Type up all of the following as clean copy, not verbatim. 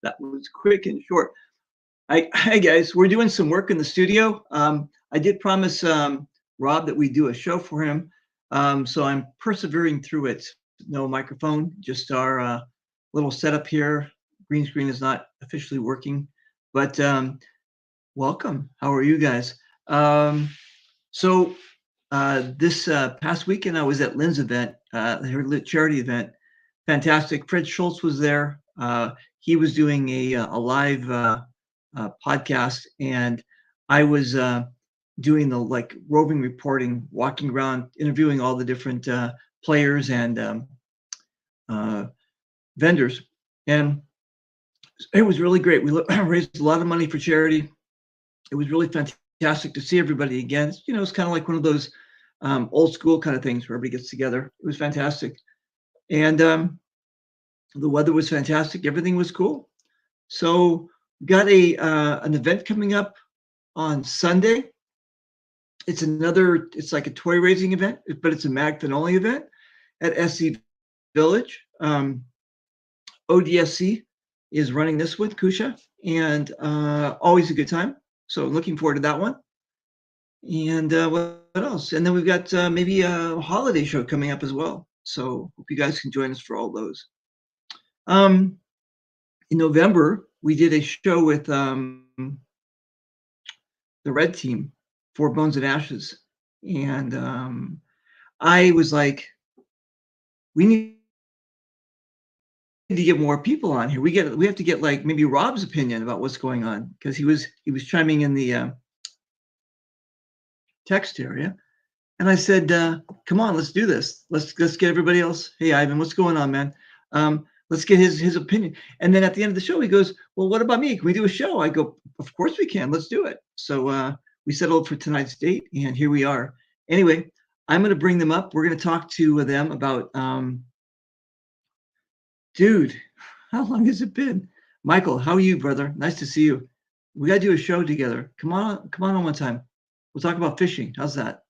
That was quick and short. Hi guys, we're doing some work in the studio. I did promise Rob that we do a show for him, so I'm persevering through it. No microphone, just our little setup here. Green screen is not officially working, but welcome. How are you guys? So this past weekend, I was at Lynn's event, her charity event. Fantastic. Fred Schultz was there. He was doing a live podcast, and I was doing the like roving reporting, walking around, interviewing all the different players and vendors, and it was really great. We raised a lot of money for charity. It was really fantastic to see everybody again. It's kind of like one of those old school kind of things where everybody gets together. It was fantastic, and the weather was fantastic. Everything was cool. So got an event coming up on Sunday. It's like a toy raising event, but it's a Mag Finale event at SC Village. ODSC is running this with Kusha, and always a good time. So looking forward to that one. And what else? And then we've got maybe a holiday show coming up as well. So hope you guys can join us for all those. In November, we did a show with the Red Team for Bones and Ashes. And I was like, we need to get more people on here. We have to get like maybe Rob's opinion about what's going on, because he was chiming in the text area. And I said, come on, let's do this. Let's get everybody else. Hey, Ivan, what's going on, man? Let's get his opinion. And then at the end of the show, he goes, well, what about me? Can we do a show? I go, of course we can. Let's do it. So we settled for tonight's date, and here we are. Anyway, I'm going to bring them up. We're going to talk to them about, dude, how long has it been? Michael, how are you, brother? Nice to see you. We got to do a show together. Come on one time. We'll talk about fishing. How's that?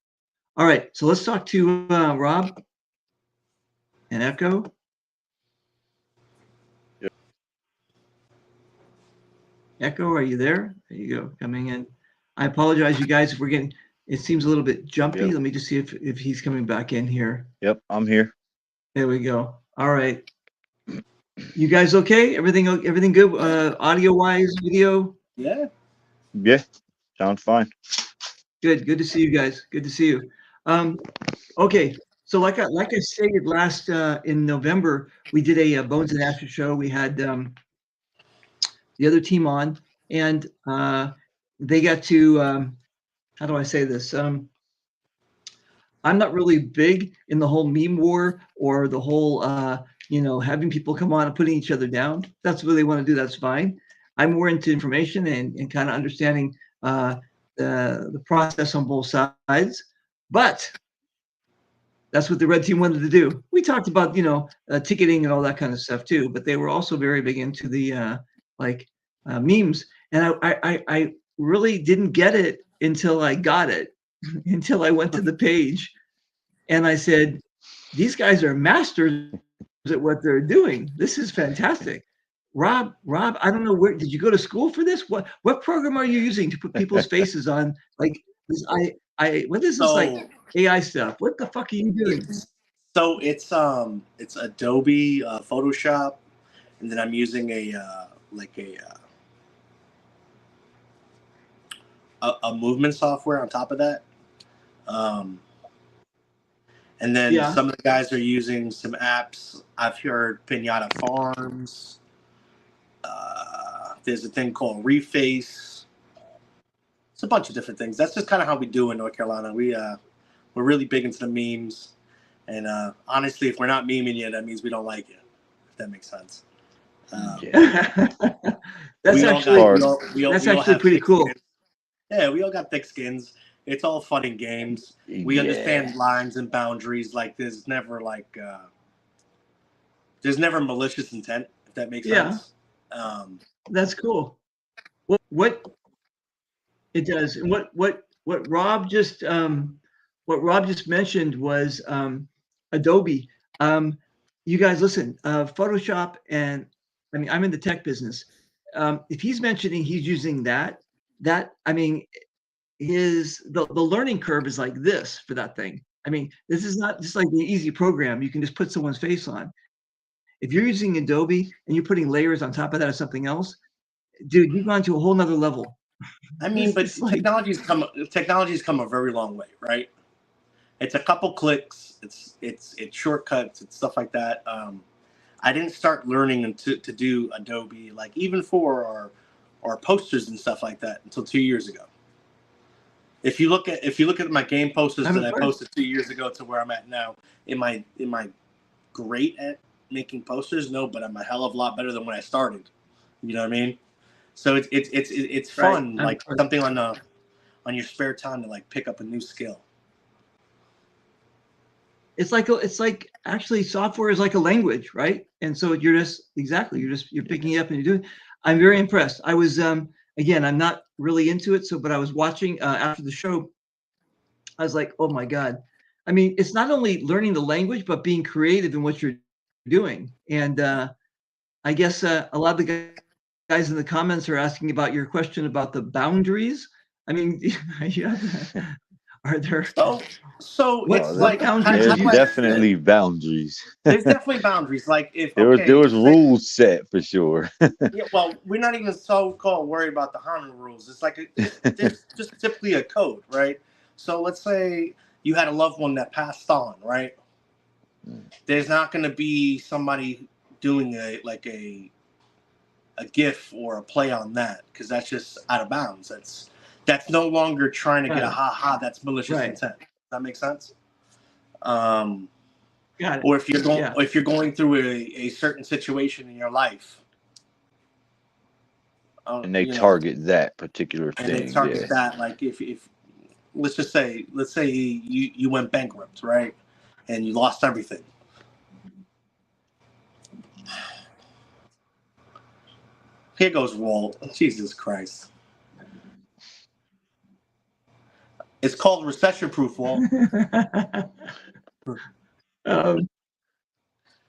All right. So let's talk to Rob and Echo. Echo, are you there? There you go, coming in. I apologize, you guys, if we're getting, it seems a little bit jumpy. Yep. Let me just see if he's coming back in here. Yep, I'm here. There we go. All right. You guys okay? Everything good? Audio-wise, video? Yeah, sounds fine. Good to see you guys. Good to see you. Okay, so like I stated last in November, we did a Bones and Ashes show. We had the other team on, and they got to how do I say this? I'm not really big in the whole meme war or the whole having people come on and putting each other down. That's what they want to do. That's fine. I'm more into information and kind of understanding the process on both sides. But that's what the Red Team wanted to do. We talked about ticketing and all that kind of stuff too, but they were also very big into the memes. And I really didn't get it until I got it, until I went to the page, and I said, "These guys are masters at what they're doing. This is fantastic." Rob, I don't know, where did you go to school for this? What program are you using to put people's faces on like this? What is this like AI stuff? What the fuck are you doing? So it's Adobe Photoshop, and then I'm using a movement software on top of that. And then some of the guys are using some apps. I've heard Pinata Farms. There's a thing called Reface. It's a bunch of different things. That's just kind of how we do in North Carolina. We're really big into the memes. And honestly, if we're not memeing you, that means we don't like you, if that makes sense. That's actually pretty cool. Skins. Yeah, we all got thick skins. It's all fun and games. We understand lines and boundaries. Like there's never malicious intent, if that makes sense. That's cool. What it does, and what Rob just mentioned was Adobe. You guys listen, Photoshop, and I mean I'm in the tech business. if he's mentioning he's using that, I mean, the learning curve is like this for that thing. I mean, this is not just like the easy program you can just put someone's face on. If you're using Adobe and you're putting layers on top of that or something else, dude, you've gone to a whole nother level. I mean, but It's like, technology's come a very long way, right? It's a couple clicks, it's shortcuts, it's stuff like that. I didn't start learning to do Adobe, like even for our posters and stuff like that, until 2 years ago. If you look at my game posters that I posted 2 years ago to where I'm at now, am I great at making posters? No, but I'm a hell of a lot better than when I started. You know what I mean? So it's fun, right. like something on your spare time to like pick up a new skill. It's like actually software is like a language, right? And so you're picking it up and you're doing. I'm very impressed. I was again, I'm not really into it, but I was watching after the show. I was like, oh my God. I mean, it's not only learning the language, but being creative in what you're doing. And I guess a lot of the guys in the comments are asking about your question about the boundaries. I mean, are there? So What, it's like there's definitely boundaries. There's definitely boundaries. Like if there was rules set for sure. Yeah, well, we're not even so-called worried about the HANA rules. It's like there's just typically a code, right? So let's say you had a loved one that passed on, right? There's not going to be somebody doing a GIF or a play on that, because that's just out of bounds. That's no longer trying to get a ha-ha. That's malicious intent. Does that make sense? Got it. Or if you're going through a certain situation in your life, and they target that particular thing. And they target that, like if let's say you went bankrupt, right, and you lost everything. Here goes Walt. Jesus Christ. It's called recession-proof, Walt.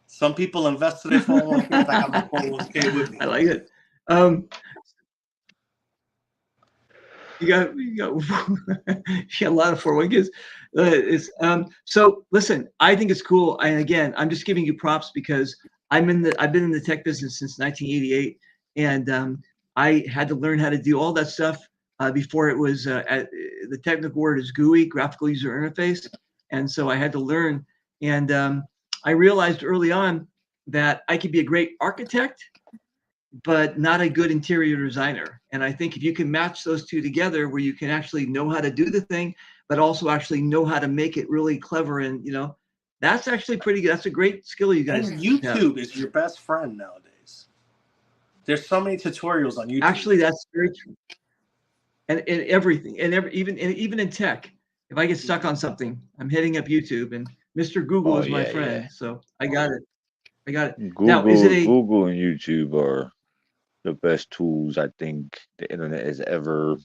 Some people invested in 401k. I have my 401k with me. I like it. You got a lot of 401ks. So listen, I think it's cool. And again, I'm just giving you props because I've been in the tech business since 1988, and I had to learn how to do all that stuff before it was the technical word is GUI, graphical user interface, and so I had to learn. And I realized early on that I could be a great architect, but not a good interior designer. And I think if you can match those two together, where you can actually know how to do the thing, but also actually know how to make it really clever, and that's actually pretty good. That's a great skill you guys. And YouTube is your best friend nowadays. There's so many tutorials on YouTube. Actually, that's very true. And everything, and even in tech, if I get stuck on something, I'm hitting up YouTube, and Mr. Google is my friend. So I got it. Google, now, Google and YouTube are the best tools I think the internet has ever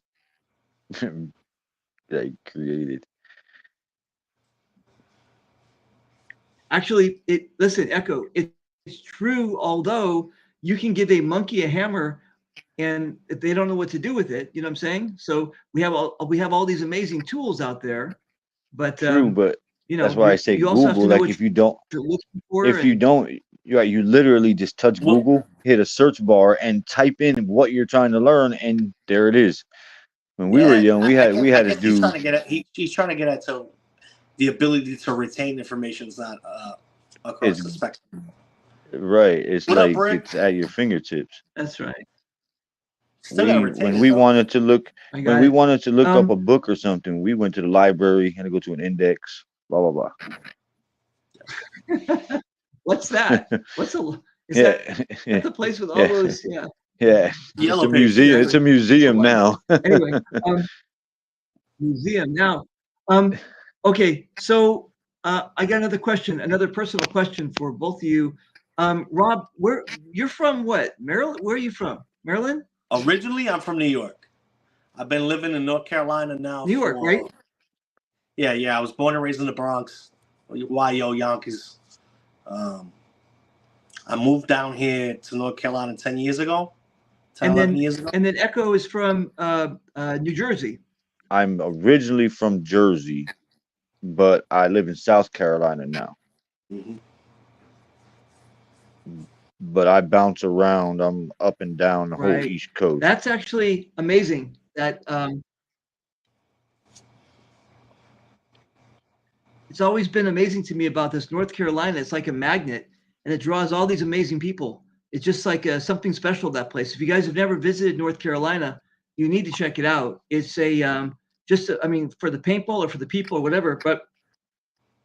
created. Actually, listen, Echo, it's true. Although you can give a monkey a hammer, and if they don't know what to do with it, you know what I'm saying? So we have all these amazing tools out there, but true. But that's why I say Google. Like if you don't, you literally just touch Google, hit a search bar, and type in what you're trying to learn, and there it is. When we were young, we had to do. He's trying to get at so the ability to retain information is not across the spectrum. Right. It's it's at your fingertips. That's right. When we wanted to look up a book or something, we went to the library, had to go to an index, blah blah blah. What's that? That's the place with all those? Yeah. It's a museum. It's a museum now. Anyway, museum now. Okay, so I got another question, another personal question for both of you. Rob, where you're from? What, Maryland? Where are you from? Maryland? Originally, I'm from New York. I've been living in North Carolina now. New York, right? Yeah. I was born and raised in the Bronx. YO Yankees. I moved down here to North Carolina 10 years ago. 10, And 11 then, years ago. and then Echo is from New Jersey. I'm originally from Jersey, but I live in South Carolina now. Mhm. But I bounce around. I'm up and down the whole Right. East Coast. That's actually amazing. That it's always been amazing to me about this North Carolina. It's like a magnet, and it draws all these amazing people. It's just like something special, that place. If you guys have never visited North Carolina, you need to check it out. It's a I mean, for the paintball or for the people or whatever. But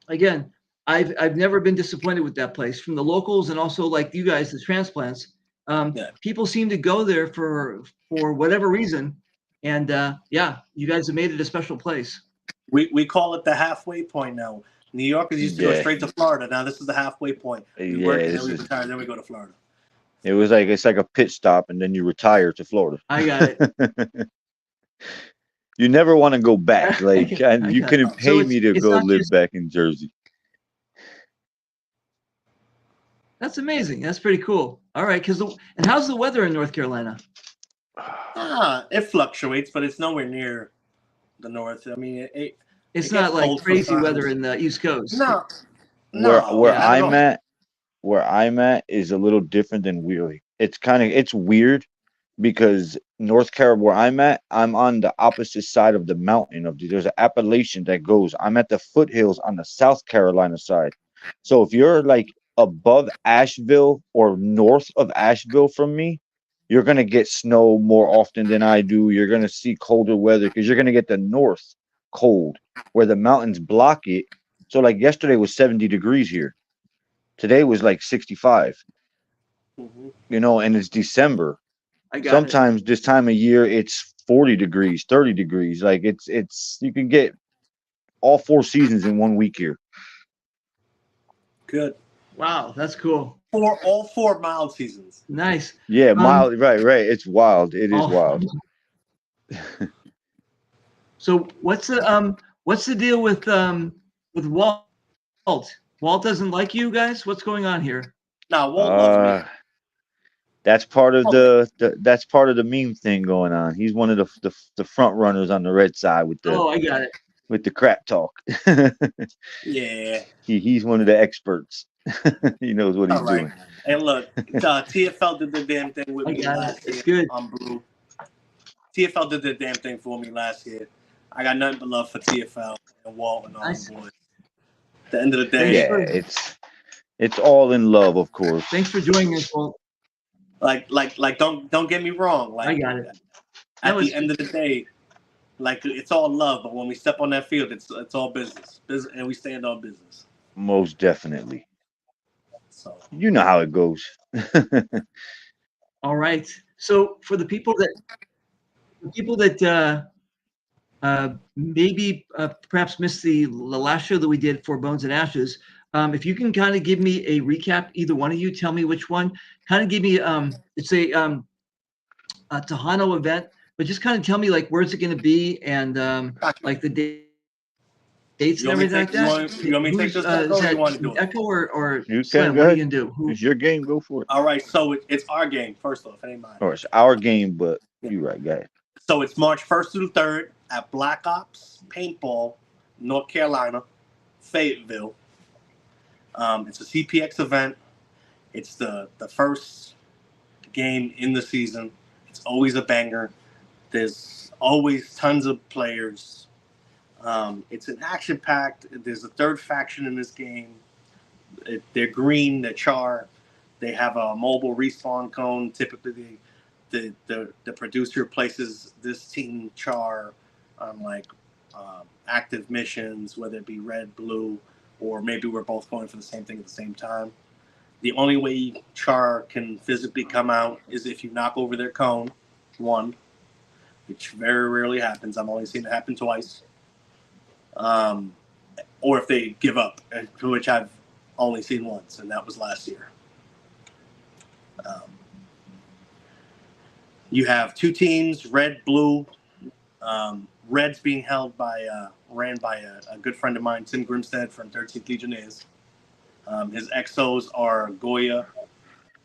again, I've never been disappointed with that place from the locals and also like you guys, the transplants. Yeah. People seem to go there for whatever reason, and yeah, you guys have made it a special place. We call it the halfway point now. New Yorkers used to go Yeah. straight to Florida. Now this is the halfway point. We Yeah, work and then this we is- retire, then we go to Florida. it's like a pit stop, and then you retire to Florida. I got it. You never want to go back. Like I you got couldn't it. So pay me to it's go not live just- back in Jersey. That's amazing. That's pretty cool. All right, and how's the weather in North Carolina? It fluctuates, but it's nowhere near the north. I mean, It's It gets not like cold crazy sometimes. weather in the East Coast. no, Where yeah, not at all. where I'm at is a little different than Wheeling. It's weird because North Carolina, where I'm at, I'm on the opposite side of the mountain there's an Appalachian that goes. I'm at the foothills on the South Carolina side. So if you're like above Asheville or north of Asheville from me, you're gonna get snow more often than I do. You're gonna see colder weather because you're gonna get the north cold where the mountains block it. So like yesterday was 70 degrees here. Today was like 65, Mhm. and it's December. I got Sometimes this time of year it's 40 degrees, 30 degrees. Like it's you can get all 4 seasons in 1 week here. Good. it. Wow, that's cool. All 4 mild seasons. Nice. Yeah, mild, right. It's wild. It is Oh. wild. So what's the deal with Walt? Walt doesn't like you guys? What's going on here? No, Walt loves me. That's part of Oh. that's part of the meme thing going on. He's one of the front runners on the red side with Oh, I got it. the crap talk. Yeah. He's one of the experts. He knows what he's All right. doing. And look, TFL did the damn thing with I me got it. last It's year good. on Blue. TFL did the damn thing for me last year. I got nothing but love for TFL and Walt and all Nice. them boys. At the end of the day, Thanks Yeah, for- it's all in love, of course. Thanks for joining us, Walt. like don't get me wrong. Like I got it. at No, the it's- end of the day, like it's all love, but when we step on that field, it's all business. And we stand on business. Most definitely. So You know how it goes. All right. So for the people that maybe perhaps missed the last show that we did for Bones and Ashes, if you can kind of give me a recap, either one of you, tell me which one. Kind of give me it's a Tejano event, but just kind of tell me like where's it going to be and like the dates and You want me everything to like take- you that. want- you want me to take Who's, this, Echo, is or you that wanna do it? Echo or You can, Slim? go What are ahead. you gonna do? Who? It's your game. Go for it. all right, so it's our game. First off, it ain't mine. Or it's our game, but you're right, guys. So it's March 1st through 3rd at Black Ops Paintball, North Carolina, Fayetteville. It's a CPX event. It's the first game in the season. It's always a banger. There's always tons of players. It's an action-packed. There's a third faction in this game. They're green, they're char. They have a mobile respawn cone. Typically, the producer places this team char on like active missions, whether it be red, blue, or maybe we're both going for the same thing at the same time. The only way char can physically come out is if you knock over their cone, one, which very rarely happens. I've only seen it happen twice. Or if they give up, which I've only seen once, and that was last year. You have 2 teams, red, blue. Red's being held by, ran by a good friend of mine, Tim Grimstead from 13th Legionnaires. His exos are Goya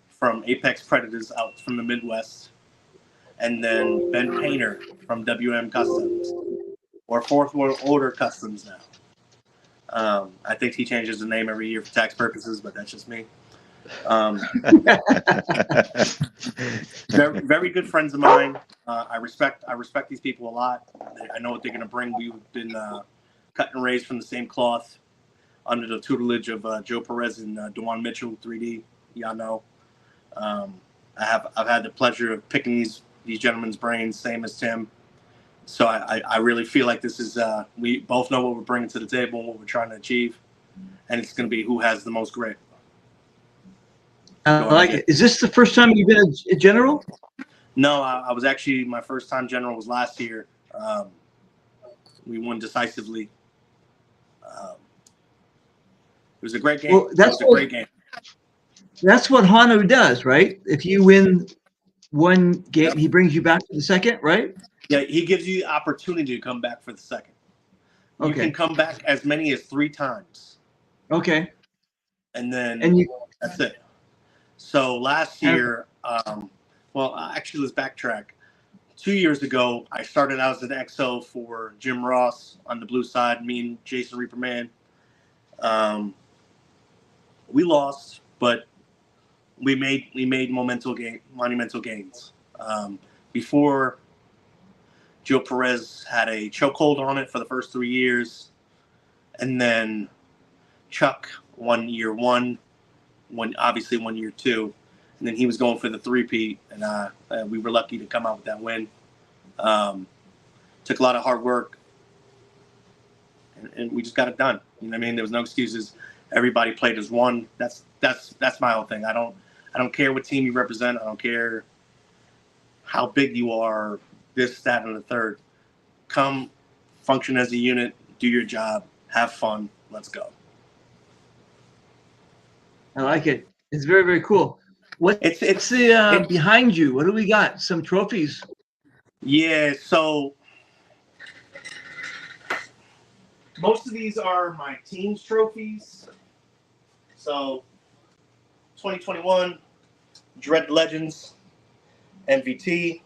from Apex Predators out from the Midwest. and then Ben Painter from WM Customs, or Fourth World Order Customs now. I think he changes the name every year for tax purposes, but that's just me. Very, very good friends of mine. I respect these people a lot. I know what they're going to bring. We've been cut and raised from the same cloth under the tutelage of Joe Perez and Dewan Mitchell, 3D. Y'all know. I've had the pleasure of picking these gentlemen's brains, same as Tim. So I really feel like this is we both know what we're bringing to the table and what we're trying to achieve, and it's going to be who has the most grit. I like it. Is this the first time you've been a general? No, I was actually, my first time general was last year. We won decisively. It was a great game. Well, that's it was a great game. That's what Hanu does, right? If you win one game, he brings you back to the second, right? Yeah, he gives you the opportunity to come back for the second. You Okay. can come back as many as 3 times. Okay. And then that's it. So last year, well, actually, let's backtrack. 2 years ago, I started out as an XO for Jim Ross on the blue side, me and Jason Reaperman. We lost, but we made monumental gains. Before, Joe Perez had a chokehold on it for the first 3 years, and then Chuck won year 1, obviously won year 2, and then he was going for the three-peat, and we were lucky to come out with that win. Took a lot of hard work, and we just got it done. You know what I mean? There was no excuses. Everybody played as one. That's my whole thing. I don't care what team you represent. I don't care how big you are, this, that, and the third. Come, function as a unit, do your job, have fun. Let's go. I like it. It's very, very cool. What's the behind you? What do we got? Some trophies. Yeah, so most of these are my team's trophies. So 2021 Dread Legends MVT.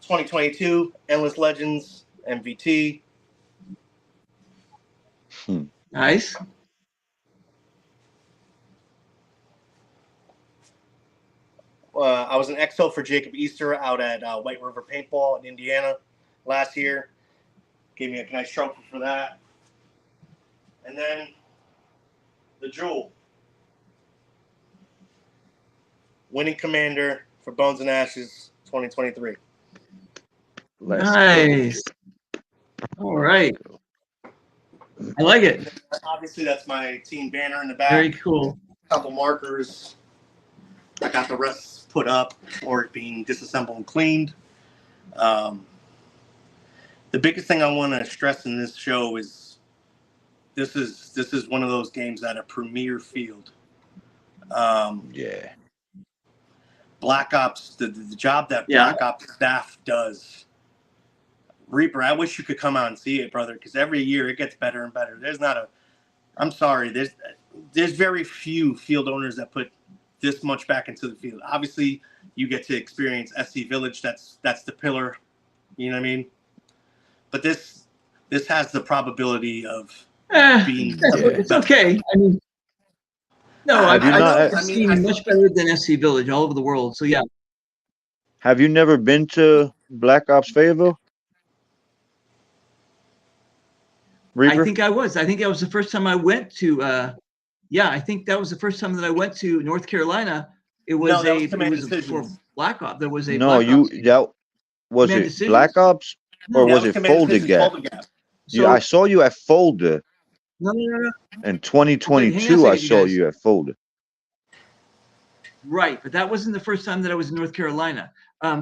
2022 Endless Legends MVT. Nice. I was an XO for Jacob Easter out at White River Paintball in Indiana last year. Gave me a nice trophy for that. And then the Jewel. Winning Commander for Bones and Ashes 2023. Nice. All right. I like it. Obviously, that's my team banner in the back. Very cool. A couple markers. I got the rest put up or it being disassembled and cleaned. The biggest thing I want to stress in this show is this is one of those games at a premier field. Yeah. Black Ops, the job that Black Ops staff does. Reaper, I wish you could come out and see it, brother, because every year it gets better and better. I'm sorry, there's very few field owners that put this much back into the field. Obviously, you get to experience SC Village. That's the pillar. You know what I mean? But this has the probability of being. It's okay. I mean, no, I've seen much better than SC Village all over the world. So yeah. Have you never been to Black Ops Fayetteville? Reaper? I think I was. I think that was the first time I went to. I think that was the first time that I went to North Carolina. It was for Black Ops. There was a was it Decisions? Black Ops or was it Folder Gap? So, I saw you at Folder. No. In 2022, I saw you at Folder. Right, but that wasn't the first time that I was in North Carolina.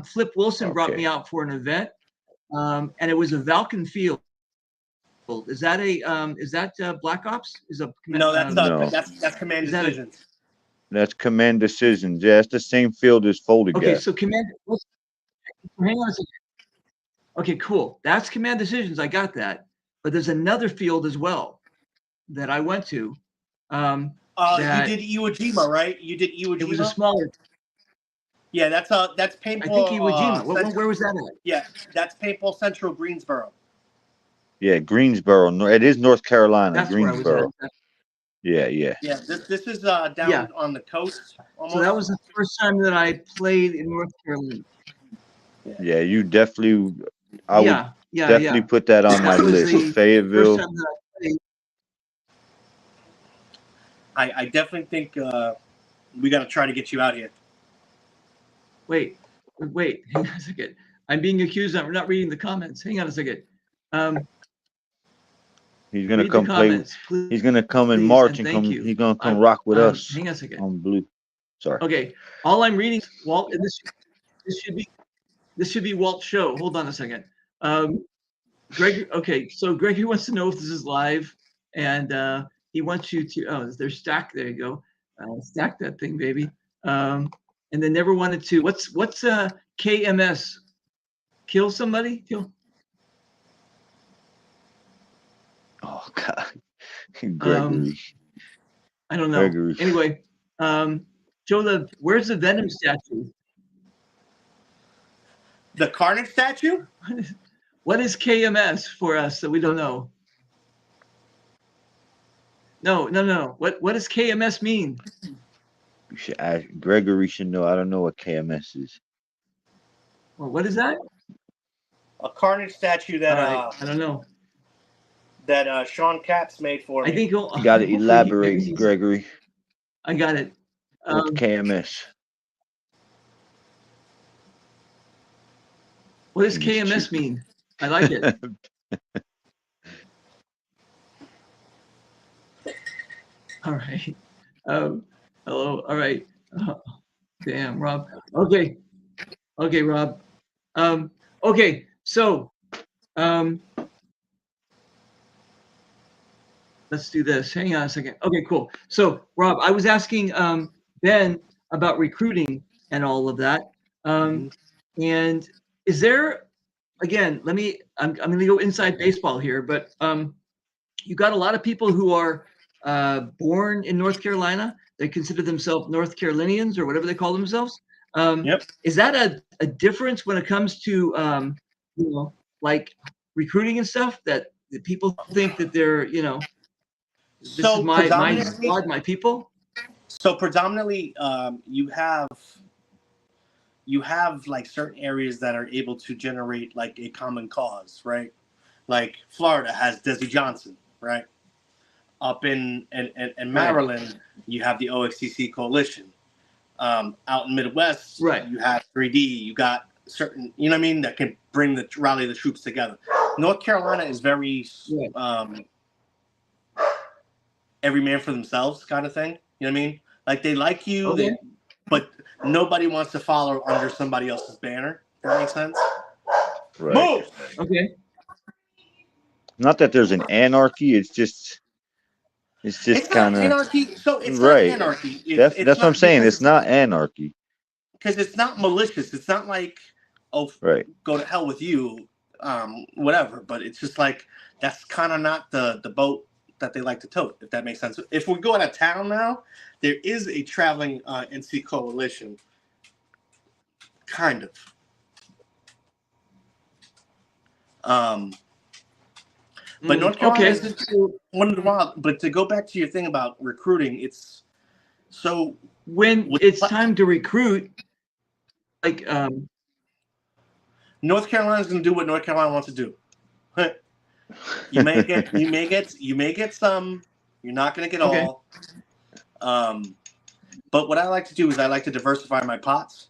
Flip Wilson brought me out for an event, and it was a Vulcan Field. Is that Black Ops? No, that's not. That's Command Decisions. That's Command Decisions. Yeah, it's the same field as Folder Gap. Okay, so Command. Hang on a second. Okay, cool. That's Command Decisions. I got that. But there's another field as well that I went to that You did Iwo Jima, right? You did Iwo Jima. it was a smaller. Yeah, that's I think paintball. Iwo Jima. Where was that at? Yeah, that's Paintball Central Greensboro. Yeah, Greensboro. It is North Carolina. That's where I Greensboro. was at. Yeah. Yeah, this is down Yeah. on the coast. Almost. So that was the first time that I played in North Carolina. Yeah, you definitely. I would definitely yeah. put that on my That was list. the first Fayetteville. time that I played. I definitely think we got to try to get you out here. Wait. Hang on a second. I'm being accused of not reading the comments. Hang on a second. He's gonna Read come the play. comments, please. He's gonna come in Please, March and and thank come. you. He's gonna come rock with us Hang on a second. on Blue. Sorry. Okay. All I'm reading, Walt, and this should be Walt's show. Hold on a second. Greg. Okay. So Gregory wants to know if this is live, and he wants you to. Oh, there's stack. There you go. Stack that thing, baby. And then never wanted to. What's KMS? Kill somebody? Kill. Oh God, Gregory. I don't know. Gregory. Anyway, Joe, where's the Venom statue? The Carnage statue? What is KMS for us that we don't know? No. What does KMS mean? You should ask. Gregory should know. I don't know what KMS is. Well, what is that? A Carnage statue that I don't know. That Sean Capps made for me. I think You got to elaborate, Gregory. I got it. What's KMS? What does KMS mean? I like it. All right. Hello. All right. Damn, Rob. Okay, Rob. Okay. So, let's do this. Hang on a second. Okay, cool. So, Rob, I was asking Ben about recruiting and all of that. And is there, again, I'm going to go inside baseball here, but you got a lot of people who are born in North Carolina. They consider themselves North Carolinians or whatever they call themselves. Yep. Is that a difference when it comes to, like recruiting and stuff, that people think that they're, this is my squad, my people? So predominantly, you have like certain areas that are able to generate like a common cause, right? Like Florida has Desi Johnson, right? Up in Maryland, you have the OXCC coalition. Out in Midwest, right, you have 3D. You got certain, you know what I mean, that can rally the troops together. North Carolina is very every man for themselves kind of thing. You know what I mean? Like they like you, okay, but nobody wants to follow under somebody else's banner. If that makes sense. Right. Move. Okay. Not that there's an anarchy. It's just kind of anarchy. So it's right. not anarchy. That's what I'm saying. It's not anarchy because it's not malicious. It's not like, oh, right, go to hell with you, whatever. But it's just like that's kind of not the boat that they like to tote, if that makes sense. If we go out of town now, there is a traveling NC coalition, kind of. But North Carolina is one of the wild. But to go back to your thing about recruiting, it's so when it's time to recruit, like North Carolina's going to do what North Carolina wants to do. You may get some. You're not going to get all. But what I like to do is I like to diversify my pots.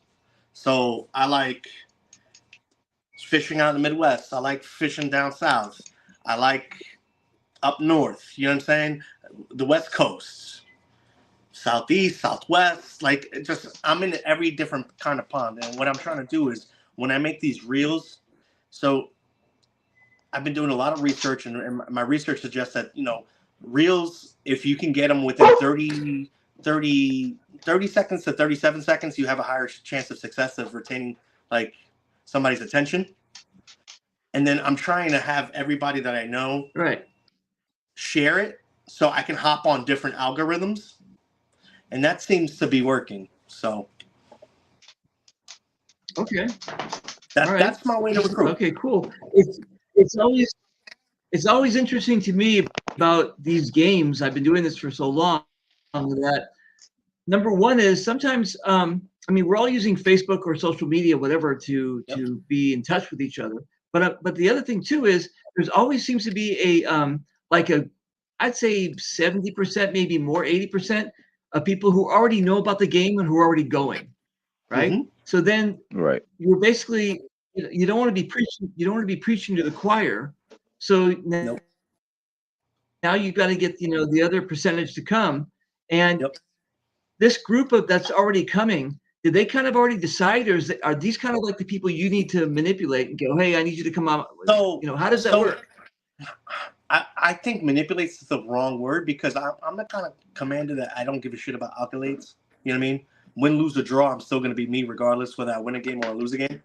So I like fishing out in the Midwest. I like fishing down south. I like up north. You know what I'm saying? The West Coast, Southeast, Southwest. Like I'm in every different kind of pond. And what I'm trying to do is when I make these reels, so I've been doing a lot of research, and my research suggests that, reels, if you can get them within 30 seconds to 37 seconds, you have a higher chance of success of retaining like somebody's attention. And then I'm trying to have everybody that I know right share it so I can hop on different algorithms, and that seems to be working. So Okay. that All right. that's my way to recruit. Okay, cool. It's always interesting to me about these games. I've been doing this for so long that number one is sometimes I mean we're all using Facebook or social media, whatever, to be in touch with each other. But the other thing too is there's always seems to be a like a I'd say 70%, maybe more, 80% of people who already know about the game and who are already going, right? Mhm. So then Right. you're basically you don't want to be preaching to the choir. So Nope. now you've got to get the other percentage to come. And Yep. this group of that's already coming, did they kind of already decide, or are these kind of like the people you need to manipulate and go, hey, I need you to come out? So How does that work? I think manipulates is the wrong word because I'm the kind of commander that I don't give a shit about accolades. You know what I mean? Win, lose, or draw, I'm still going to be me regardless whether I win a game or I lose a game.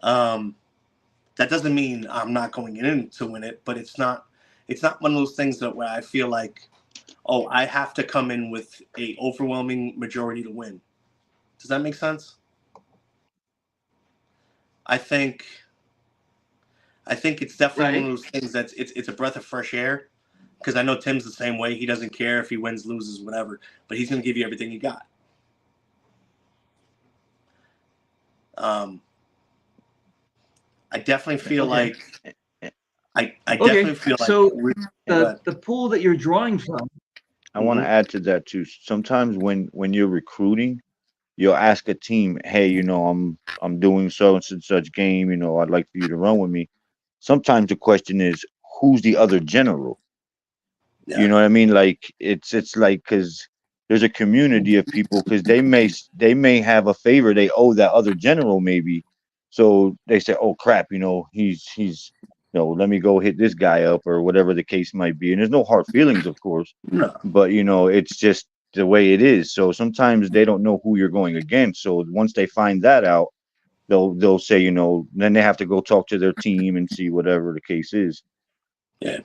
That doesn't mean I'm not going in to win it, but it's not one of those things that where I feel like, oh, I have to come in with a overwhelming majority to win. Does that make sense? I think it's definitely one of those things that's it's a breath of fresh air because I know Tim's the same way. He doesn't care if he wins, loses, whatever, but he's going to give you everything you got. I definitely feel like I definitely feel like so the pool that you're drawing from. I want to add to that too. Sometimes when you're recruiting, you'll ask a team, "Hey, I'm doing so and such game. I'd like for you to run with me." Sometimes the question is, who's the other general? Yeah. You know what I mean? Like it's like because there's a community of people because they may have a favor they owe that other general maybe, so they say, "Oh crap, he's let me go hit this guy up," or whatever the case might be. And there's no hard feelings, of course, No. but it's just the way it is. So sometimes they don't know who you're going against. So once they find that out, they'll say, then they have to go talk to their team and see whatever the case is. Yeah.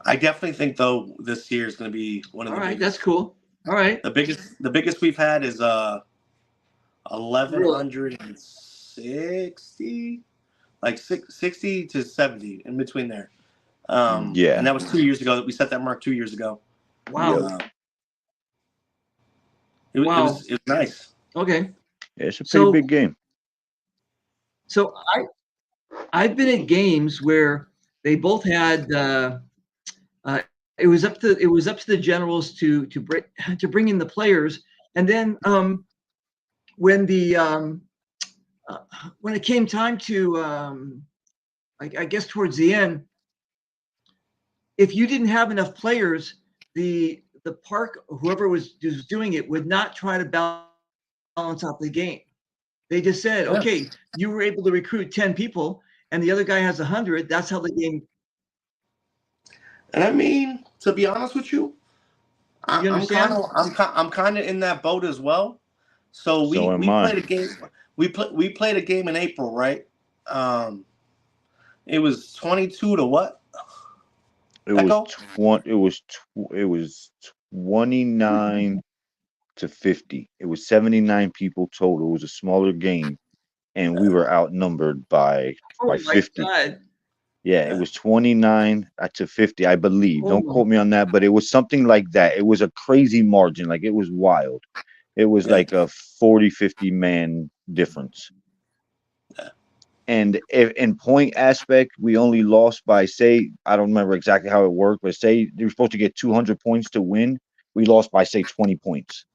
I definitely think though this year is going to be one of the biggest. That's cool. All right. The biggest we've had is 1160, like 60 to 70 in between there. Yeah. And that was 2 years ago. We set that mark 2 years ago. Wow. It was nice. Okay. Yeah, it's a pretty big game. So I've been at games where they both had it was up to the generals to bring in the players, and then when it came time to I guess towards the end, if you didn't have enough players, the park, whoever was doing it, would not try to balance out the game. They just said, okay, you were able to recruit 10 people and the other guy has 100. That's how the game. And I mean, to be honest with you, I'm kind of in that boat as well. So we played a game. We played a game in April, right? It was 22 to what? It was 29 to 50. It was 79 people total. It was a smaller game, and we were outnumbered by 50. God. Yeah, it was 29 to 50, I believe. Don't quote me on that, but it was something like that. It was a crazy margin. Like, it was wild. It was like a 40, 50 man difference. And if in point aspect, we only lost by, say, I don't remember exactly how it worked, but say they were supposed to get 200 points to win. We lost by, say, 20 points.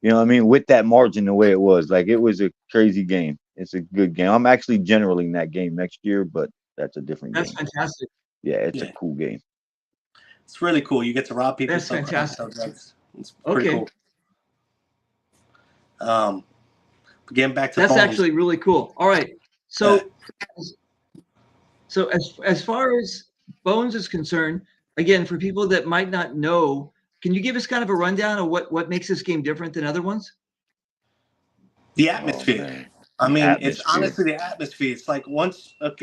You know what I mean? With that margin, the way it was, like, it was a crazy game. It's a good game. I'm actually generaling that game next year, but that's a different game. That's fantastic. Yeah, it's a cool game. It's really cool. You get to rob people. That's fantastic. It's pretty cool. Getting back to that's actually really cool. All right. So as far as Bones is concerned, again, for people that might not know, can you give us kind of a rundown of what makes this game different than other ones? The atmosphere. I mean, it's honestly the atmosphere. It's like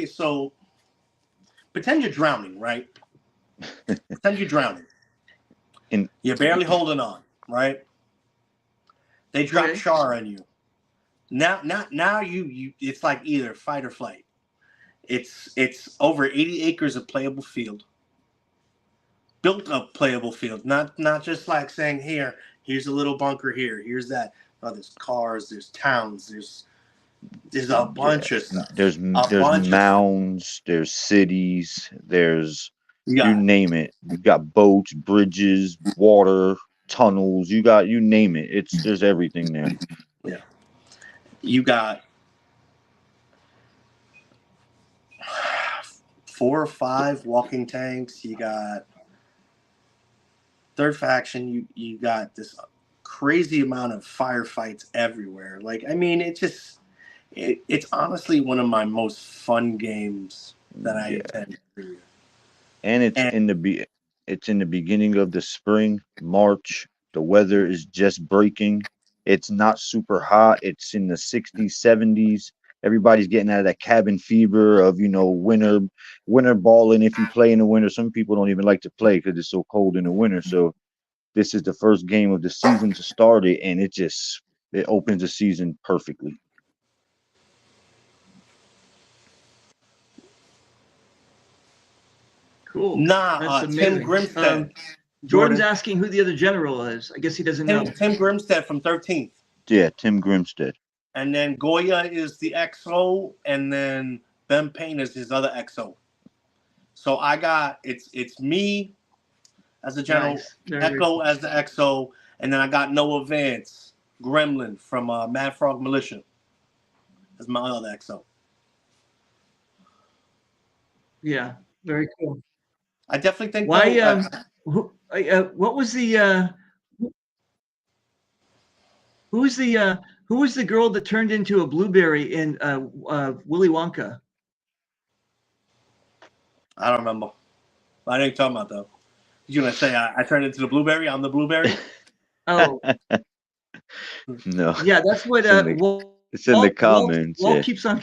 so pretend you're drowning, right? Pretend you're drowning. In- You're barely holding on, right? They drop Okay. char on you. Now you it's like either fight or flight. It's over 80 acres of playable field. Built up playable field. Not just like saying here's a little bunker here, here's that. No, there's cars, there's towns, there's a bunch of stuff. There's mounds, there's cities, there's you name it. You got boats, bridges, water, tunnels. You name it. There's everything there. Yeah. You got 4 or 5 walking tanks. You got third faction. You got this crazy amount of firefights everywhere. Like, I mean, it's honestly one of my most fun games that I attend every year. And it's in the beginning of the spring, March. The weather is just breaking. It's not super hot. It's in the 60s, 70s. Everybody's getting out of that cabin fever of, winter balling. If you play in the winter, some people don't even like to play because it's so cold in the winter. So this is the first game of the season to start it, and it opens the season perfectly. Cool. Nah, That's Tim amazing. Grimstead. Jordan's asking who the other general is. I guess he doesn't know. Tim Grimstead from 13th. Yeah, Tim Grimstead. And then Goya is the XO, and then Ben Payne is his other XO. So I got it's me as the general, Nice. Very Echo cool. as the XO, and then I got Noah Vance, Gremlin from Mad Frog Militia as my other XO. Yeah, very cool. I definitely think. Why? What was the? Who was the girl that turned into a blueberry in Willy Wonka? I don't remember. I didn't talk about though. You gonna say I turned into the blueberry? I'm the blueberry. Oh, No. yeah, that's what. It's in the comments. Walt keeps on.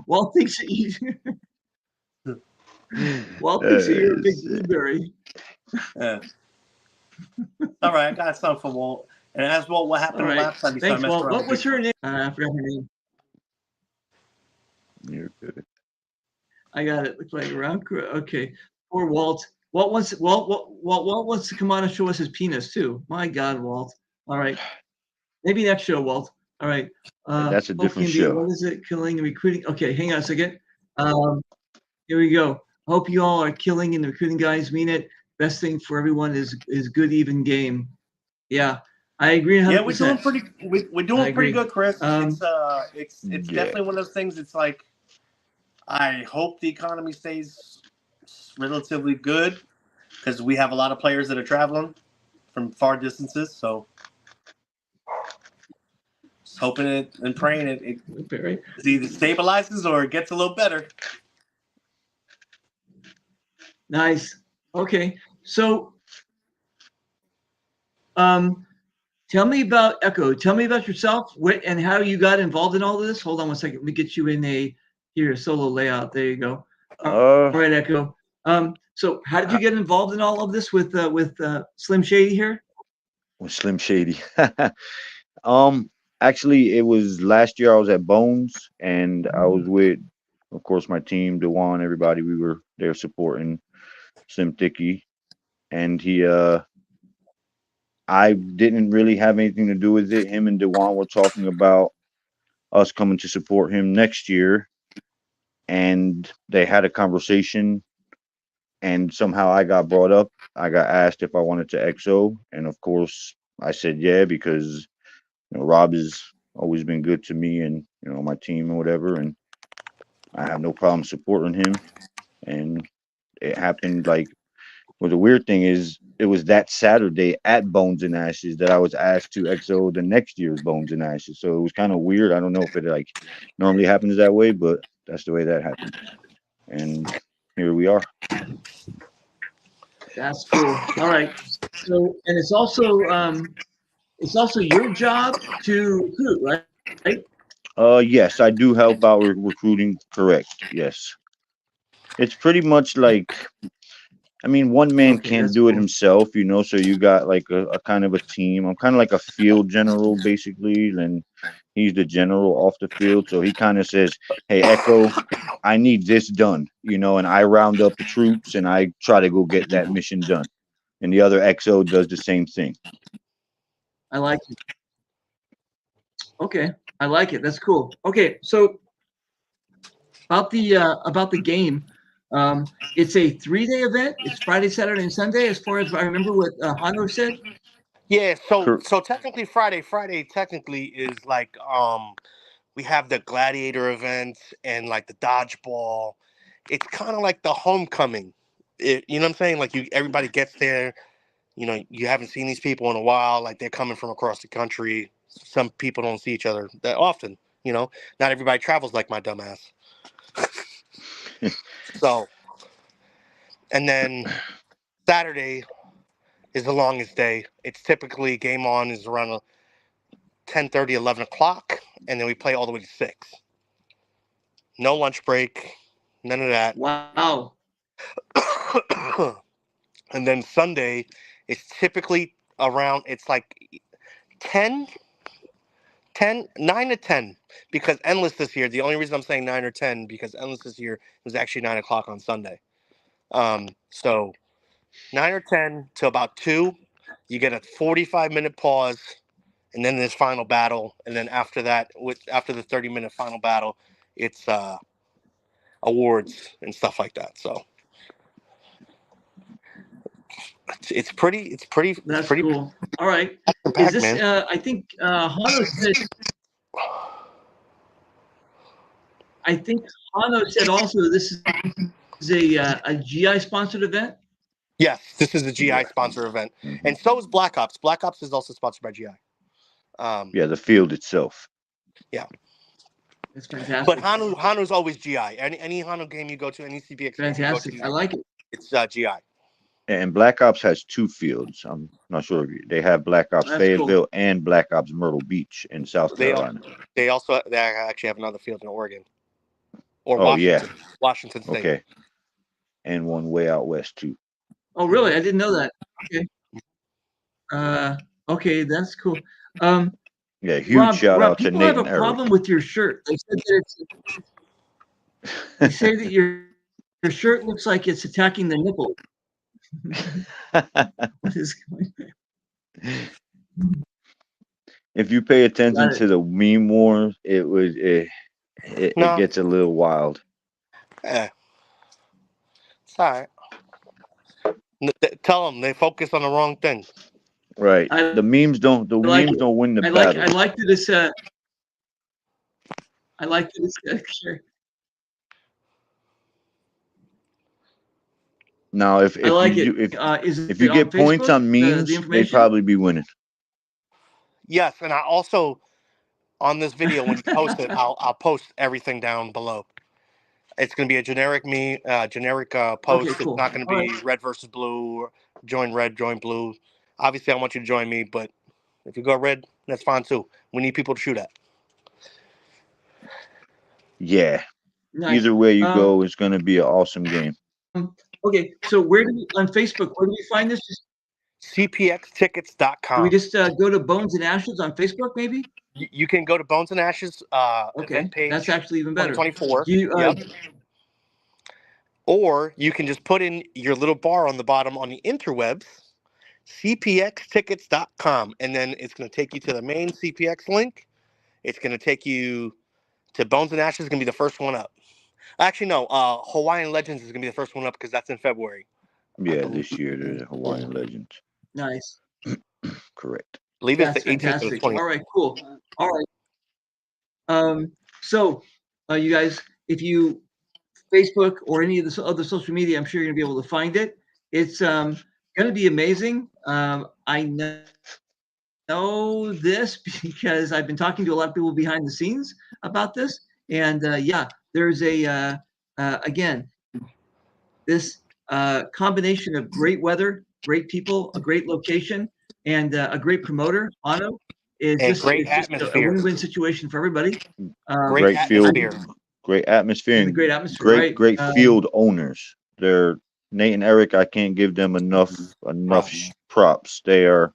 Walt thinks that Walt thinks that you're a big blueberry. Yeah. All right, I got something for Walt. And as Walt, what happened All right. last time? Thanks, Walt. What was her name? I forgot her name. You're good. I got it. Looks like around. Okay. Poor Walt. Walt wants to come on and show us his penis too. My God, Walt. All right. Maybe next show, Walt. All right. That's a different show. What is it? Killing and recruiting. Okay, hang on a second. Here we go. Hope you all are killing and recruiting guys. Mean it. Best thing for everyone is good even game. Yeah, I agree 100%. Yeah, we're doing pretty good, Chris. It's definitely one of those things. It's like I hope the economy stays relatively good because we have a lot of players that are traveling from far distances. So just hoping it and praying it either stabilizes or it gets a little better. Nice. Okay. So, tell me about Echo. Tell me about yourself and how you got involved in all of this. Hold on one second. Let me get you in a solo layout. There you go. All right, Echo. So how did you get involved in all of this with Slim Shady here? With Slim Shady. Actually, it was last year I was at Bones, and I was with, of course, my team, Dewan, everybody. We were there supporting Slim Thicky, and I didn't really have anything to do with it. Him and Dewan were talking about us coming to support him next year, and they had a conversation, and somehow I got brought up. I got asked if I wanted to XO, and of course I said yeah, because Rob has always been good to me and my team and whatever, and I have no problem supporting him. And it happened well, the weird thing is it was that Saturday at Bones and Ashes that I was asked to XO the next year's Bones and Ashes. So it was kind of weird. I don't know if it normally happens that way, but that's the way that happened. And here we are. That's cool. All right. So, and it's also your job to recruit, right? Yes, I do help out with recruiting. Correct. Yes. It's pretty much like, I mean, one man Okay, can't that's do it cool. himself, you know. So you got like a kind of a team. I'm kind of like a field general, basically, and he's the general off the field. So he kind of says, "Hey, Echo, I need this done," you know, and I round up the troops and I try to go get that mission done. And the other XO does the same thing. I like it. Okay, I like it. That's cool. Okay, so about the game, it's a 3-day event. It's Friday, Saturday, and Sunday, as far as I remember what Hano said. Yeah, so Cor- technically Friday technically is like we have the gladiator events and like the dodgeball. It's kind of like the homecoming. You know what I'm saying? Like everybody gets there. You know, you haven't seen these people in a while. Like they're coming from across the country. Some people don't see each other that often. You know, not everybody travels like my dumbass. So, and then Saturday is the longest day. It's typically game on is around 10:30, 11 o'clock, and then we play all the way to 6. No lunch break, none of that. Wow. And then Sunday is typically around, it's like 10, 9 to 10, because Endless this year, the only reason I'm saying 9 or 10, because Endless this year was actually 9 o'clock on Sunday. So 9 or 10 to about 2, you get a 45-minute pause, and then there's final battle, and then after that, after the 30-minute final battle, it's awards and stuff like that. So it's pretty That's pretty cool. All right. Is packed, this? man. I think Hano said. I think Hano said also this is a GI sponsored event. Yes, this is a GI Yeah. sponsor event, Mhm. and so is Black Ops. Black Ops is also sponsored by GI. Yeah, the field itself. It's fantastic. But Hanu's always GI. Any Hanu game you go to, any CPX game you go Fantastic. to, I like it. it's GI. And Black Ops has 2 fields. I'm not sure if they have Black Ops That's cool. Fayetteville and Black Ops Myrtle Beach in South Carolina. They actually have another field in Oregon or Oh, Washington. yeah. Washington State. Okay. And one way out west too. Oh, really? I didn't know that. Okay. Okay, that's cool. Yeah, huge Rob, shout out to people Nate have a and Eric. problem with your shirt. They said that they say that your shirt looks like it's attacking the nipple. What is going on? If you pay attention Got it. to the meme wars, it No. gets a little wild. It's all right. Tell them they focus on the wrong thing. Right. The memes don't win the battle. I like that it's I like that it's sure. Now, if I like you it. do, Is if it you on get points Facebook, on memes, the they'd information? probably be winning. Yes, and I also on this video when you post it, I'll post everything down below. It's going to be a generic post. Okay, cool. It's not going to be red versus blue, or join red, join blue. Obviously, I want you to join me, but if you go red, that's fine too. We need people to shoot at. Nice. Yeah. Either way you go, it's going to be an awesome game. Okay, so where do we on Facebook? Where do we find this? CPXtickets.com. Do we just go to Bones and Ashes on Facebook, maybe? You can go to Bones and Ashes event page. That's actually even better. 2024. Yep. Or you can just put in your little bar on the bottom on the interwebs, cpxtickets.com, and then it's going to take you to the main CPX link. It's going to take you to Bones and Ashes. Is going to be the first one up. Actually, no. Hawaiian Legends is going to be the first one up because that's in February. Yeah, this year there's Hawaiian Legends. Nice. Correct. I believe it's That's the 18th or the fantastic. 20th. All right, cool. All right. So, you guys, if you Facebook or any of the other social media, I'm sure you're gonna be able to find it. It's gonna be amazing. I know this because I've been talking to a lot of people behind the scenes about this, and yeah, there's a again this combination of great weather, great people, a great location, and a great promoter. Ano is And just great it's just a atmosphere. win-win situation for everybody. Great field. atmosphere. great atmosphere, And the and great atmosphere, right? great field owners. They're Nate and Eric. I can't give them enough props. They are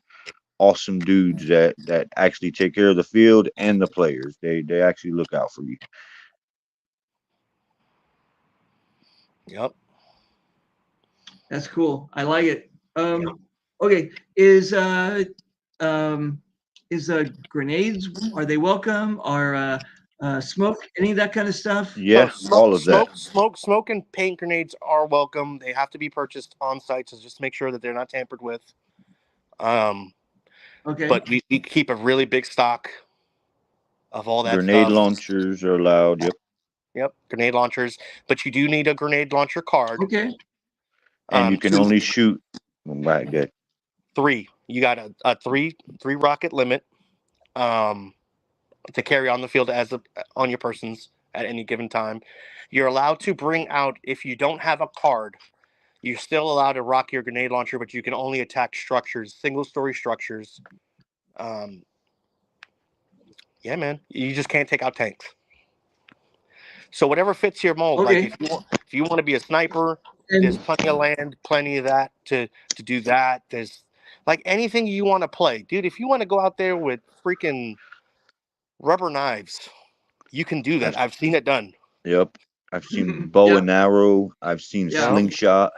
awesome dudes that actually take care of the field and the players. They actually look out for you. Yep. That's cool. I like it. Okay, is grenades, are they welcome? Are smoke, any of that kind of stuff? Yeah, all of that. Smoke and paint grenades are welcome. They have to be purchased on site, so just make sure that they're not tampered with. Okay. But we keep a really big stock of all that Grenade stuff. launchers are allowed. Yep. Yep, grenade launchers. But you do need a grenade launcher card. Okay. And you can 2, only shoot. Right, good. 3. You got a three rocket limit to carry on the field on your persons at any given time. You're allowed to bring out, if you don't have a card, you're still allowed to rock your grenade launcher, but you can only attack structures, single-story structures. Yeah, man, you just can't take out tanks. So whatever fits your mold. Okay. Like if you want to be a sniper, And there's plenty of land, plenty of that to do that. There's like anything you want to play, dude. If you want to go out there with freaking rubber knives, you can do that. I've seen it done. Yep. I've seen bow Yeah. and arrow. I've seen Yeah. slingshot.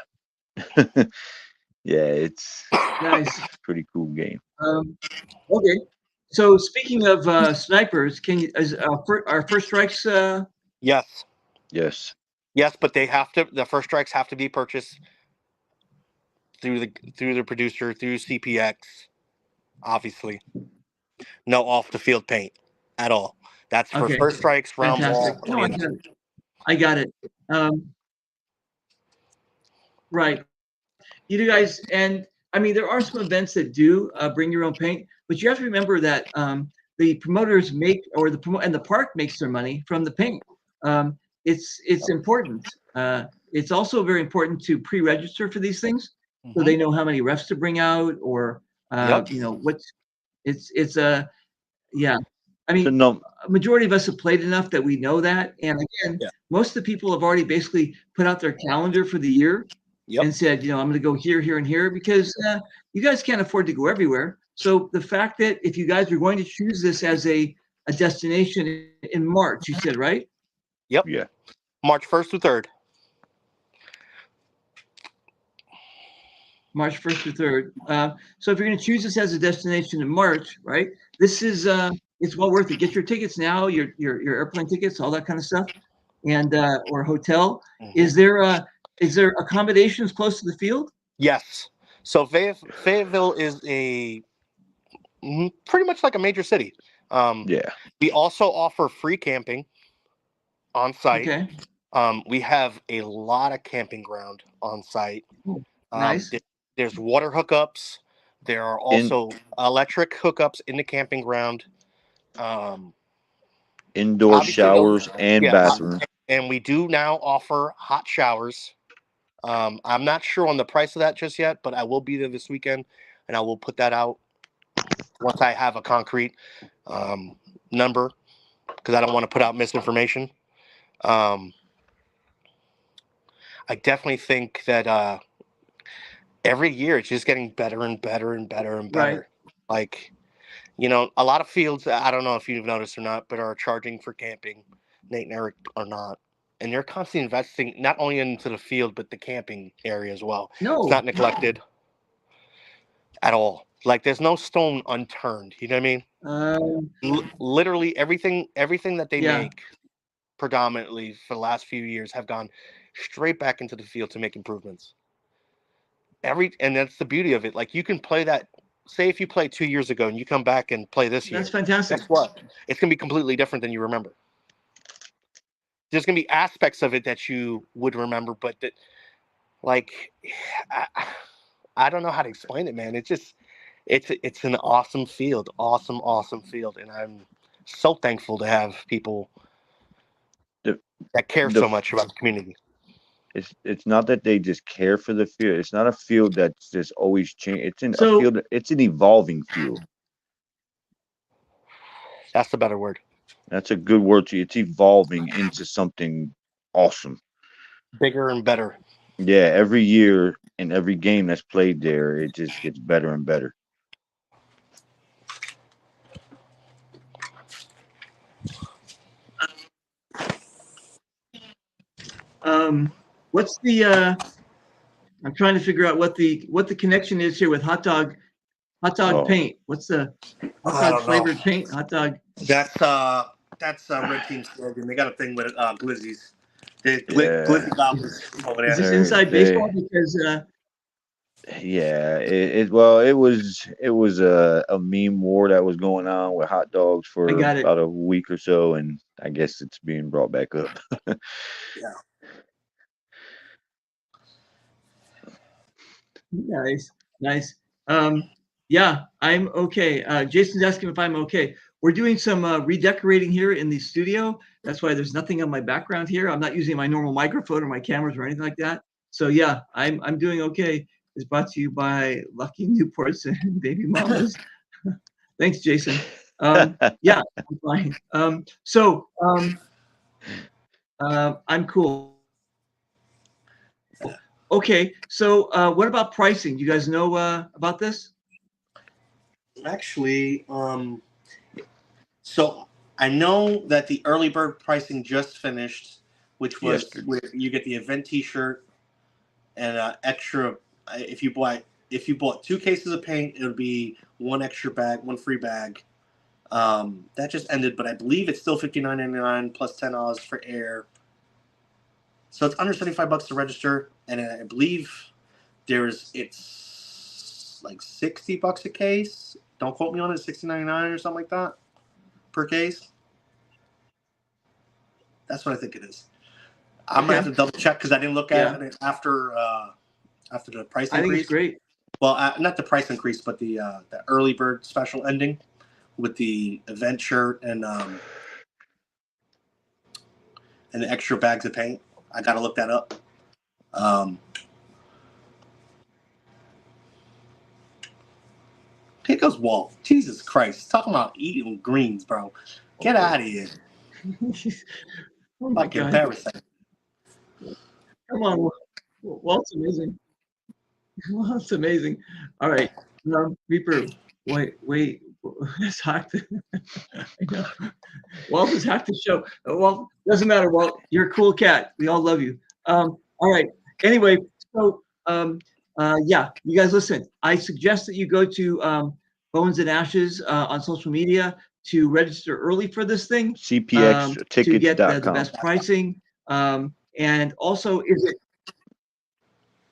Yeah, it's nice. a pretty cool game. Okay. So speaking of snipers, can you our first strikes? Yes, Yes. but the first strikes have to be purchased through the producer, through CPX, obviously. No off the field paint at all. That's for Okay. first strikes, round Fantastic. ball. No, I got it. Right. You guys, and I mean, there are some events that do bring your own paint, but you have to remember that the promoters make, or and the park makes their money from the paint. It's important. It's also very important to pre-register for these things, so they know how many refs to bring out, or you know what's. It's a yeah. I mean, So no, a majority of us have played enough that we know that. And again, most of the people have already basically put out their calendar for the year and said, you know, I'm going to go here, here, and here, because you guys can't afford to go everywhere. So the fact that if you guys are going to choose this as a destination in March, you said, right? Yep. yeah. March 1st through 3rd. March 1st through 3rd. So if you're going to choose this as a destination in March, right? This is it's well worth it. Get your tickets now, your airplane tickets, all that kind of stuff, and or hotel. Is there accommodations close to the field? Yes. So Fayetteville is pretty much like a major city. Yeah. We also offer free camping on site. Okay. We have a lot of camping ground on site. Nice. There's water hookups. There are also electric hookups in the camping ground. Indoor showers and bathrooms. And we do now offer hot showers. I'm not sure on the price of that just yet, but I will be there this weekend, and I will put that out once I have a concrete number, because I don't want to put out misinformation. I definitely think that every year it's just getting better and better and better and better. Right. Like, you know, a lot of fields, I don't know if you've noticed or not, but are charging for camping. Nate and Eric are not. And they're constantly investing not only into the field, but the camping area as well. No. It's not neglected at all. Like, there's no stone unturned. You know what I mean? Literally everything that they make predominantly for the last few years have gone straight back into the field to make improvements. And that's the beauty of it. Like, you can play that. Say if you played 2 years ago and you come back and play this year. That's fantastic. Guess what? It's going to be completely different than you remember. There's going to be aspects of it that you would remember, but that, like, I don't know how to explain it, man. It's just, it's an awesome field, awesome field. And I'm so thankful to have people that care so much about the community. It's not that they just care for the field. It's not a field that's just always changing. It's a field. It's an evolving field. That's the better word. That's a good word to you. It's evolving into something awesome. Bigger and better. Yeah, every year and every game that's played there, it just gets better and better. What's the I'm trying to figure out what the connection is here with hot dog paint. What's the hot dog flavored paint? Hot dog. That's Red Team's slogan. They got a thing with Glizzies. Glizzy Goblins over there. Is this inside baseball? Because yeah, it was a meme war that was going on with hot dogs for about a week or so, and I guess it's being brought back up. Yeah. Nice. Yeah, I'm okay. Jason's asking if I'm okay. We're doing some redecorating here in the studio. That's why there's nothing on my background here. I'm not using my normal microphone or my cameras or anything like that. So yeah, I'm doing okay. It's brought to you by Lucky Newports and Baby Mamas. Thanks, Jason. Yeah, I'm fine. I'm cool. Okay, so what about pricing? Do you guys know about this? Actually, so I know that the early bird pricing just finished, which was where you get the event T-shirt and extra. If you bought 2 cases of paint, it would be 1 extra bag, 1 free bag. That just ended, but I believe it's still $59.99 plus $10 for air. So it's under $75 to register, and I believe it's like $60 a case. Don't quote me on it, $60.99 or something like that per case. That's what I think it is. I'm gonna have to double check because I didn't look at it after the price increase. I think it's great. Well, not the price increase, but the early bird special ending with the event shirt and the extra bags of paint. I gotta look that up. Here goes Walt. Jesus Christ. Talking about eating greens, bro. Get out of here. Oh my God. Embarrassing. Come on. Walt's amazing. Walt's amazing. All right. Reaper, wait. It's hacked. Walt has hacked the show. Walt, doesn't matter, Walt. You're a cool cat. We all love you. All right. Anyway, so yeah, you guys listen. I suggest that you go to Bones and Ashes on social media to register early for this thing. CPXtickets.com. To get the best pricing. And also,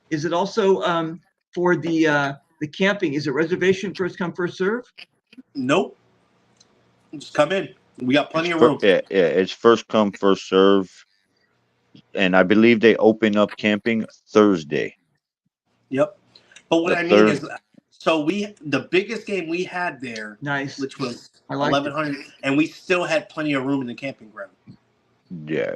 is it also for the camping? Is it reservation first come first serve? Nope. Just come in. We got plenty of room. Yeah, it's first come first serve, and I believe they open up camping Thursday. Yep. But what I mean is, so the biggest game we had there, which was 1,100, and we still had plenty of room in the camping ground. Yeah.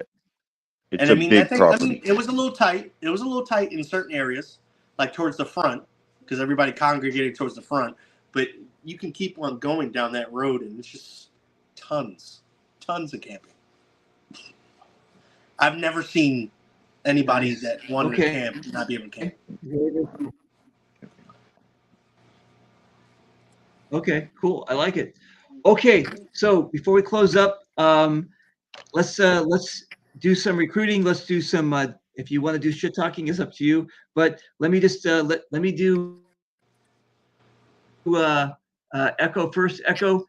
It's big property. It was a little tight. It was a little tight in certain areas, like towards the front, because everybody congregated towards the front. But you can keep on going down that road, and it's just tons of camping. I've never seen anybody that wanted to camp not be able to camp. Okay, cool. I like it. Okay, so before we close up, let's do some recruiting. Let's do some. If you want to do shit talking, it's up to you. But let me just let me do Echo first. Echo,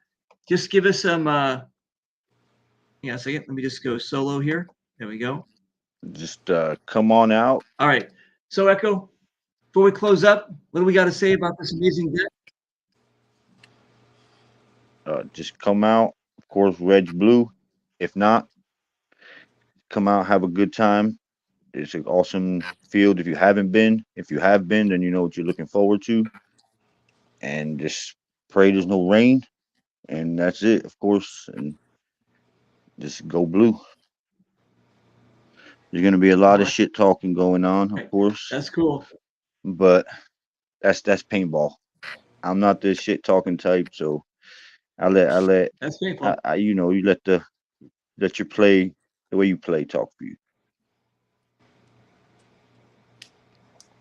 just give us some. Yeah, a second. Let me just go solo here. There we go. Just come on out. All right. So Echo, before we close up, what do we got to say about this amazing deck? Just come out. Of course, Reg Blue. If not, come out, have a good time. It's an awesome field. If you haven't been, if you have been, then you know what you're looking forward to. And just pray there's no rain. And that's it, of course. And just go blue. There's going to be a lot of shit talking going on, of course. That's cool. But that's paintball. I'm not the shit talking type, so I let that's paintball. you let the let your play, the way you play, talk for you.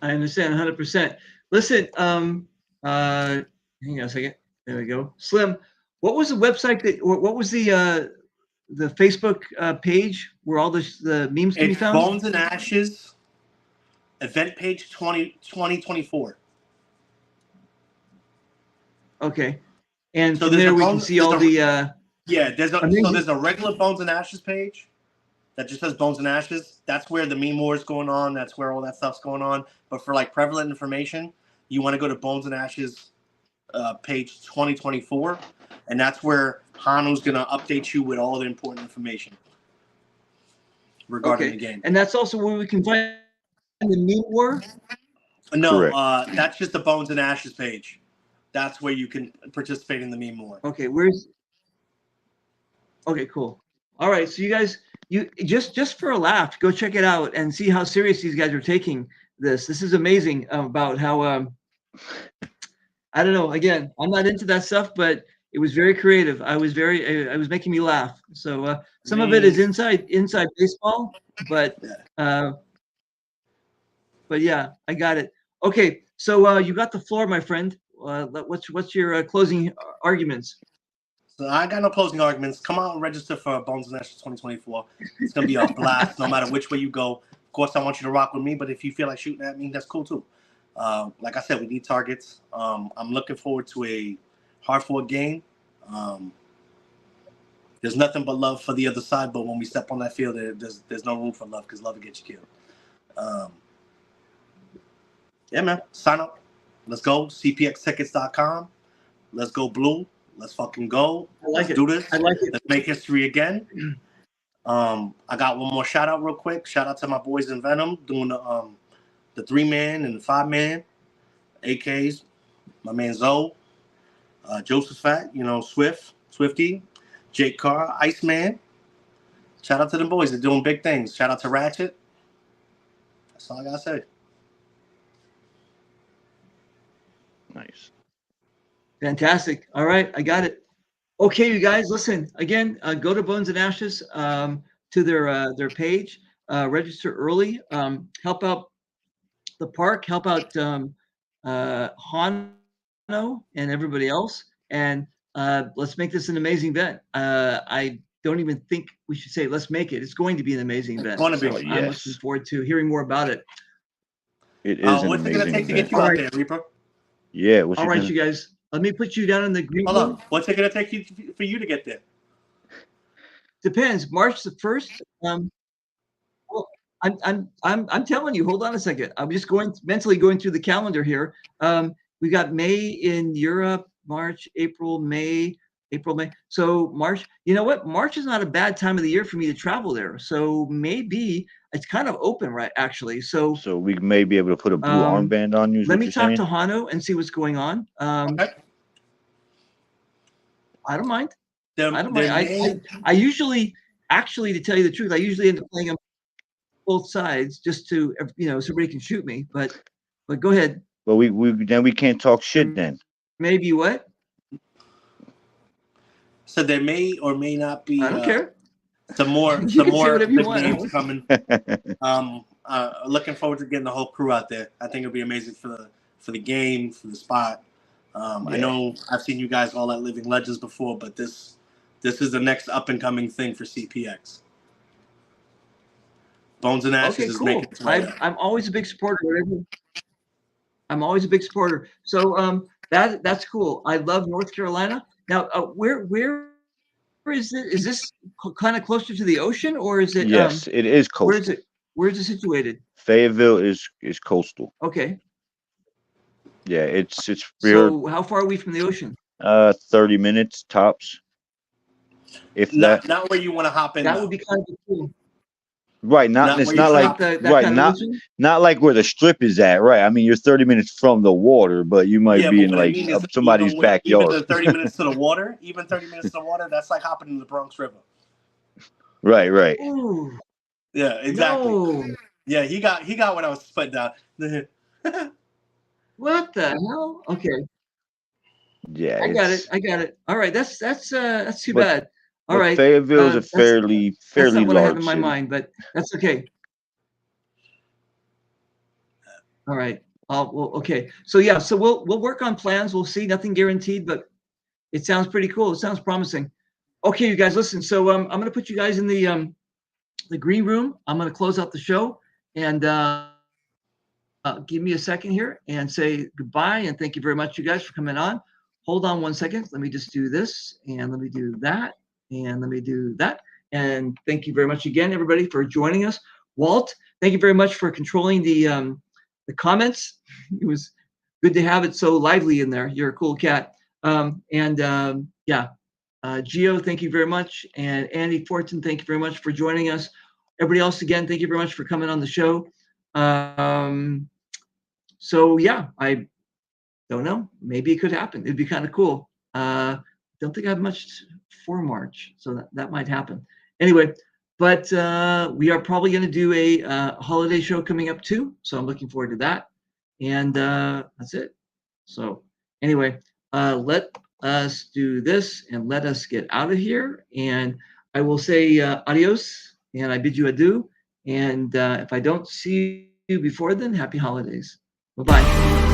I understand 100%. Listen, hang on a second. There we go. Slim, what was the website that, or what was the Facebook page where all the memes can be It's found? Bones and Ashes event page 2024. Okay. And So from there's there a we can Bones- see all there's the Yeah, there's amazing- a regular Bones and Ashes page that just says Bones and Ashes. That's where the meme war is going on. That's where all that stuff's going on. But for like prevalent information, you want to go to Bones and Ashes page 2024, and that's where Hanu's gonna update you with all the important information regarding the game. And that's also where we can find the meme war. No, Correct. that's just the Bones and Ashes page. That's where you can participate in the meme war. Okay, okay, cool. All right, so you guys, you just for a laugh, go check it out and see how serious these guys are taking this. This is amazing about how I don't know. Again, I'm not into that stuff, but it was very creative. I was making me laugh. So some of it is inside baseball, but yeah, I got it. Okay, so you got the floor, my friend. What's your closing arguments? So I got no closing arguments. Come out and register for Bones and Ashes 2024. It's gonna be a blast, no matter which way you go. Of course, I want you to rock with me, but if you feel like shooting at me, that's cool too. Like I said, we need targets. I'm looking forward to a hard-fought game. There's nothing but love for the other side, but when we step on that field, there's no room for love because love will get you killed. Yeah, man. Sign up. Let's go. CPXtickets.com. Let's go blue. Let's fucking go. Let's do this. I like it. Let's make history again. I got one more shout out real quick. Shout out to my boys in Venom doing the 3-man and the 5-man. AKs. My man Zoe. Joseph Fat. Swifty. Jake Carr. Iceman. Shout out to them boys. They're doing big things. Shout out to Ratchet. That's all I gotta say. Nice. Fantastic. All right, I got it. Okay, you guys, listen again. Go to Bones and Ashes to their page. Register early. Help out the park. Help out Hano and everybody else. And let's make this an amazing event. I don't even think we should say let's make it. It's going to be an amazing event. It's going to be. So Yes. I'm looking forward to hearing more about it. It is an what's it gonna amazing take to event. get you out there, Reaper? Yeah. What's All it right, gonna- you guys. Let me put you down in the green Hold room. on. What's it gonna take for you to get there? Depends. March the 1st. Well, I'm telling you. Hold on a second. I'm just mentally going through the calendar here. We got May in Europe, March, April, May. So March. You know what? March is not a bad time of the year for me to travel there. So maybe it's kind of open, right? Actually. So we may be able to put a blue armband on you. Is let what me you're talk saying? to Hano and see what's going on. Okay. I don't mind. There- I don't there mind. may- I usually, actually, to tell you the truth, I usually end up playing on both sides just to, so everybody can shoot me. But go ahead. But we can't talk shit then. Maybe what? So there may or may not be I don't care. some more You can say whatever you big want. names coming. Looking forward to getting the whole crew out there. I think it'll be amazing for the game, for the spot. I know I've seen you guys all at Living Legends before, but this is the next up and coming thing for CPX. Bones and Ashes Okay, is cool. making its way there. I'm always a big supporter. I'm always a big supporter. So that's cool. I love North Carolina. Now, where is it? Is this kind of closer to the ocean, or is it? Yes, it is coastal. Where is it? Where is it situated? Fayetteville is coastal. Okay. Yeah, it's real. So how far are we from the ocean? 30 minutes tops. If Not that. where you want to hop in. That though. would be kind of cool. Right, Not it's where not you like stop that right, kind of ocean? not like where the strip is at, right? I mean, you're 30 minutes from the water, but you might be but in what I like mean is somebody's even backyard. the 30 minutes to the water, that's like hopping in the Bronx River. Right. Ooh, Yeah, exactly. no. Yeah, he got what I was putting down. What the hell? Okay, Yeah, I got it. All right, that's too But- bad. All right. Fayetteville is a fairly that's not what large I have in my city. mind, but that's okay. All right. Well, okay. So yeah, so we'll work on plans. We'll see. Nothing guaranteed, but it sounds pretty cool. It sounds promising. Okay, you guys, listen. So I'm going to put you guys in the green room. I'm going to close out the show and give me a second here and say goodbye and thank you very much, you guys, for coming on. Hold on 1 second. Let me just do this and let me do that and let me do that. And thank you very much again, everybody, for joining us. Walt, thank you very much for controlling the comments. It was good to have it so lively in there. You're a cool cat. Yeah, Gio, thank you very much. And Andy Fortin, thank you very much for joining us. Everybody else, again, thank you very much for coming on the show. So yeah, I don't know. Maybe it could happen. It'd be kind of cool. Don't think I have much for March, so that might happen. Anyway, but we are probably going to do a holiday show coming up too. So I'm looking forward to that. And that's it. So anyway, let us do this and let us get out of here. And I will say adios and I bid you adieu. And if I don't see you before then, happy holidays. Bye-bye.